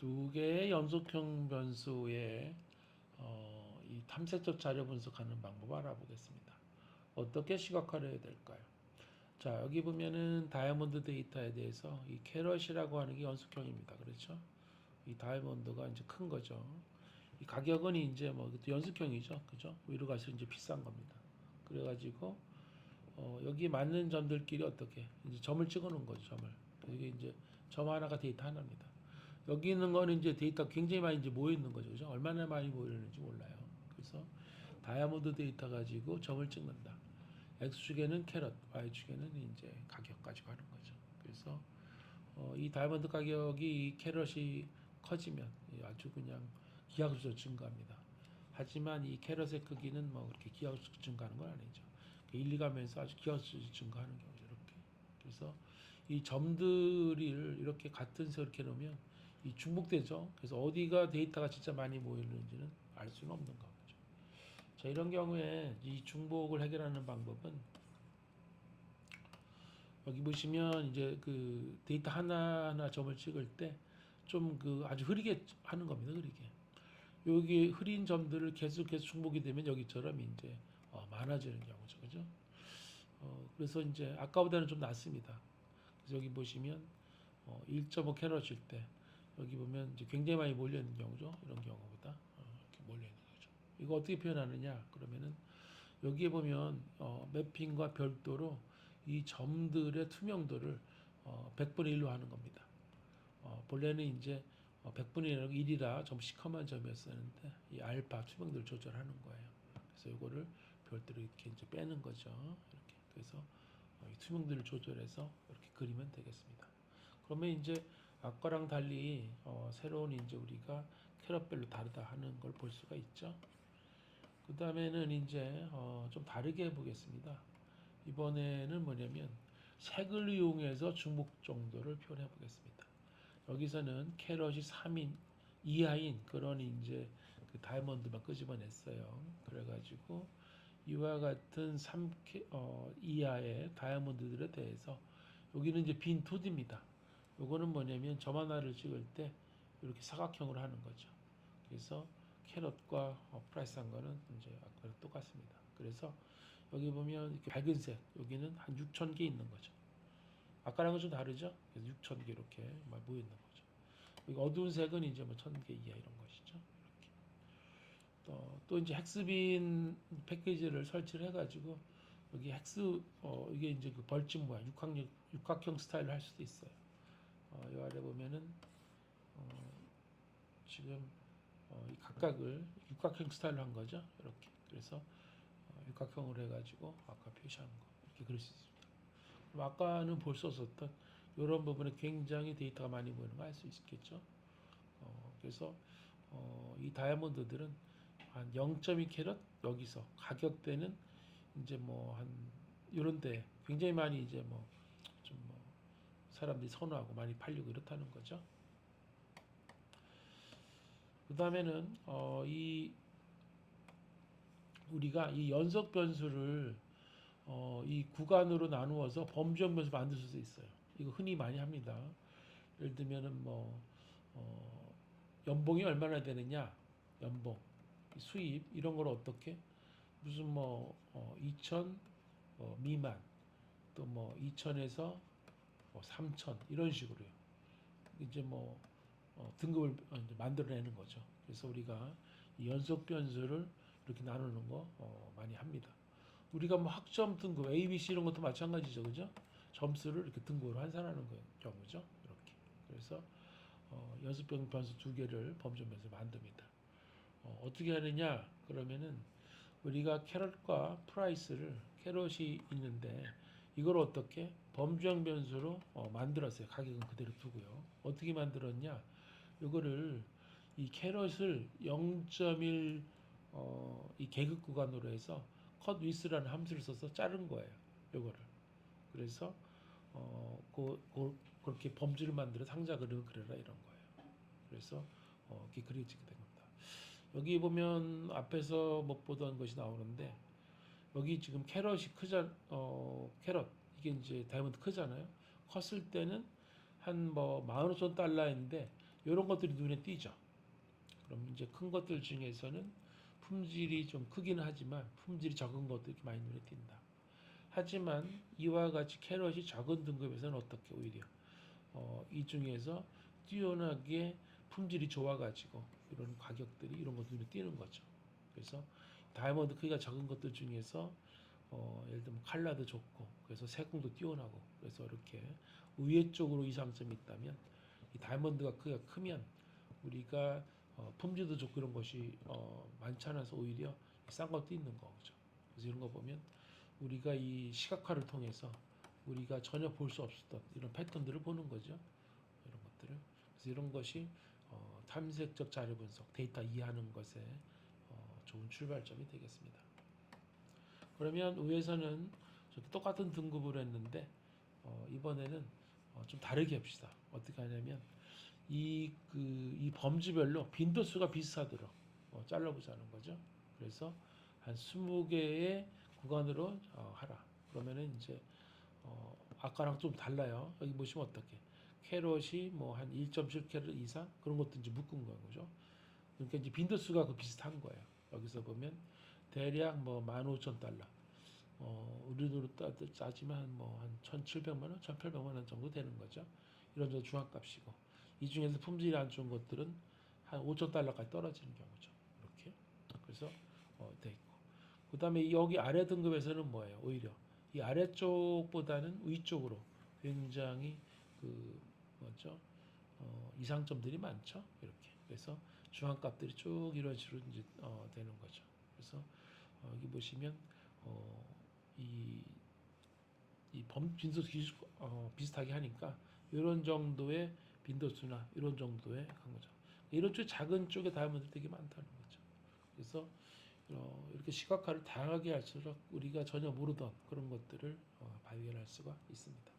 두 개의 연속형 변수의 이 탐색적 자료 분석하는 방법 알아보겠습니다. 어떻게 시각화를 해야 될까요? 자, 여기 보면은 다이아몬드 데이터에 대해서 이 캐럿이라고 하는 게 연속형입니다. 그렇죠? 이 다이아몬드가 이제 큰 거죠. 이 가격은 이제 뭐 연속형이죠. 그죠? 위로 갈수록 이제 비싼 겁니다. 그래가지고 여기 맞는 점들끼리 어떻게 이제 점을 찍어 놓은 거죠. 점을. 이게 이제 점 하나가 데이터 하나입니다. 여기 있는 거는 이제 데이터 굉장히 많이 이제 모여 있는 거죠. 그죠? 얼마나 많이 모여 있는지 몰라요. 그래서 다이아몬드 데이터 가지고 점을 찍는다. X축에는 캐럿, Y축에는 이제 가격 가지고 하는 거죠. 그래서 이 다이아몬드 가격이 이 캐럿이 커지면 아주 그냥 기하급수로 증가합니다. 하지만 이 캐럿의 크기는 뭐 그렇게 기하급수로 증가하는 건 아니죠. 1, 2 가면서 아주 기하급수로 증가하는 경우죠. 이렇게. 그래서 이 점들을 이렇게 같은 색으로 이렇게 놓으면 이 중복되죠. 그래서 어디가 데이터가 진짜 많이 모여 있는지는 알 수는 없는 거죠. 자, 이런 경우에 이 중복을 해결하는 방법은 여기 보시면 이제 그 데이터 하나하나 점을 찍을 때 좀 그 아주 흐리게 하는 겁니다. 흐리게. 여기 흐린 점들을 계속해서 중복이 되면 여기처럼 이제 많아지는 경우죠. 그죠? 그래서 이제 아까보다는 좀 낫습니다. 그래서 여기 보시면 1.5 캐럿일 때 여기 보면 이제 굉장히 많이 몰려 있는 경우죠. 이런 경우보다 이렇게 몰려 있는 거죠. 이거 어떻게 표현하느냐? 그러면은 여기에 보면 매핑과 별도로 이 점들의 투명도를 100분의 1로 하는 겁니다. 본래는 이제 100분의 1이라 좀 시커먼 점이었었는데 이 알파 투명도를 조절하는 거예요. 그래서 이거를 별도로 이렇게 이제 빼는 거죠. 이렇게. 그래서 이 투명도를 조절해서 이렇게 그리면 되겠습니다. 그러면 이제 아까랑 달리 새로운 이제 우리가 캐럿별로 다르다 하는 걸 볼 수가 있죠. 그 다음에는 이제 좀 다르게 해보겠습니다. 이번에는 뭐냐면 색을 이용해서 중복 정도를 표현해 보겠습니다. 여기서는 캐럿이 3인 이하인 그런 이제 그 다이아몬드만 끄집어냈어요. 그래가지고 이와 같은 3 이하의 다이아몬드들에 대해서 여기는 이제 빈 2D입니다. 요거는 뭐냐면 점 하나를 찍을 때 이렇게 사각형으로 하는 거죠. 그래서 캐럿과 프라이스한 거는 이제 아까랑 똑같습니다. 그래서 여기 보면 이렇게 밝은색 여기는 한 6천 개 있는 거죠. 아까랑은 좀 다르죠. 그래서 6천 개 이렇게 모여 있는 거죠. 여기 어두운 색은 이제 뭐 1,000개 이하 이런 것이죠. 이렇게. 또 이제 헥스빈 패키지를 설치를 해가지고 여기 이게 이제 그 벌집 모양 육각형 스타일로 할 수도 있어요. 이 아래 보면은 어, 지금 이 각각을 육각형 스타일로 한 거죠. 이렇게. 그래서 육각형으로 해가지고 아까 표시한 거 이렇게 그릴 수 있습니다. 그럼 아까는 볼 수 없었던 이런 부분에 굉장히 데이터가 많이 보이는 거 알 수 있겠죠. 그래서 이 다이아몬드들은 한 0.2 캐럿 여기서 가격대는 이제 뭐 한 이런데 굉장히 많이 이제 뭐 좀 뭐 사람들이 선호하고 많이 팔리고 이렇다는 거죠. 그 다음에는 이 우리가 이 연속 변수를 이 구간으로 나누어서 범주형 변수 만들 수 있어요. 이거 흔히 많이 합니다. 예를 들면은 뭐 연봉이 얼마나 되느냐, 연봉, 수입 이런 걸 어떻게 무슨 뭐 2천 미만 또 뭐 2천에서 뭐 3천 이런 식으로요. 이제 뭐 등급을 이제 만들어내는 거죠. 그래서 우리가 이 연속 변수를 이렇게 나누는 거 많이 합니다. 우리가 뭐 학점 등급 A, B, C 이런 것도 마찬가지죠, 그죠? 점수를 이렇게 등급으로 환산하는 경우죠. 이렇게. 그래서 연속 변수 두 개를 범전 변수 만듭니다. 어떻게 하느냐? 그러면은 우리가 캐럿과 프라이스를 캐럿이 있는데 이걸 어떻게 범주형 변수로 만들었어요. 가격은 그대로 두고요. 어떻게 만들었냐? 이거를 이 캐럿을 0.1 이 계급 구간으로 해서 컷 위스라는 함수를 써서 자른 거예요. 요거를. 그래서 그렇게 범주를 만들어 상자 그림을 그려라 이런 거예요. 그래서 이렇게 그려지게 된 겁니다. 여기 보면 앞에서 못 보던 것이 나오는데 여기 지금 캐럿이 캐럿 이게 이제 다이아몬드 크잖아요. 컸을 때는 한 뭐 15,000달러인데 이런 것들이 눈에 띄죠. 그럼 이제 큰 것들 중에서는 품질이 좀 크기는 하지만 품질이 적은 것들이 많이 눈에 띈다. 하지만 이와 같이 캐럿이 적은 등급에서는 어떻게 오히려 이 중에서 뛰어나게 품질이 좋아가지고 이런 가격들이 이런 것들이 눈에 띄는 거죠. 그래서 다이아몬드 크기가 적은 것들 중에서 예를 들면 칼라도 좋고 그래서 세공도 뛰어나고 그래서 이렇게 위에 쪽으로 이상점이 있다면 이 다이아몬드가 크기가 크면 우리가 품질도 좋고 이런 것이 많지 않아서 오히려 싼 것도 있는 거죠. 그래서 이런 거 보면 우리가 이 시각화를 통해서 우리가 전혀 볼 수 없었던 이런 패턴들을 보는 거죠. 이런 것들을. 그래서 이런 것이 탐색적 자료 분석, 데이터 이해하는 것에 좋은 출발점이 되겠습니다. 그러면 위에서는 똑같은 등급으로 했는데 이번에는 좀 다르게 합시다. 어떻게 하냐면 이 범주별로 빈도수가 비슷하도록 잘라보자는 거죠. 그래서 한 20개의 구간으로 하라. 그러면은 이제 아까랑 좀 달라요. 여기 보시면 어떻게 캐럿이 뭐 한 1.7캐럿 이상 그런 것도 이제 묶은 거죠. 그러니까 이제 빈도수가 그 비슷한 거예요. 여기서 보면 대략 뭐 15,000달러. 우리 돈으로 따지면 뭐 한 1,700만 원, 1,800만 원 정도 되는 거죠. 이런 저 중앙값이고 이 중에서 품질이 안 좋은 것들은 한 5,000달러까지 떨어지는 경우죠. 이렇게 그래서 돼 있고 그 다음에 여기 아래 등급에서는 뭐예요? 오히려 이 아래쪽보다는 위쪽으로 굉장히 그 뭐죠? 이상점들이 많죠. 이렇게 그래서 중앙값들이 쭉 이런 식으로 이제 되는 거죠. 그래서 여기 보시면 이 빈도수 기준 비슷하게 하니까 이런 정도의 빈도수나 이런 정도의 한 거죠. 이런 쪽 작은 쪽에 다이아몬드 되게 많다는 거죠. 그래서 이렇게 시각화를 다양하게 할수록 우리가 전혀 모르던 그런 것들을 발견할 수가 있습니다.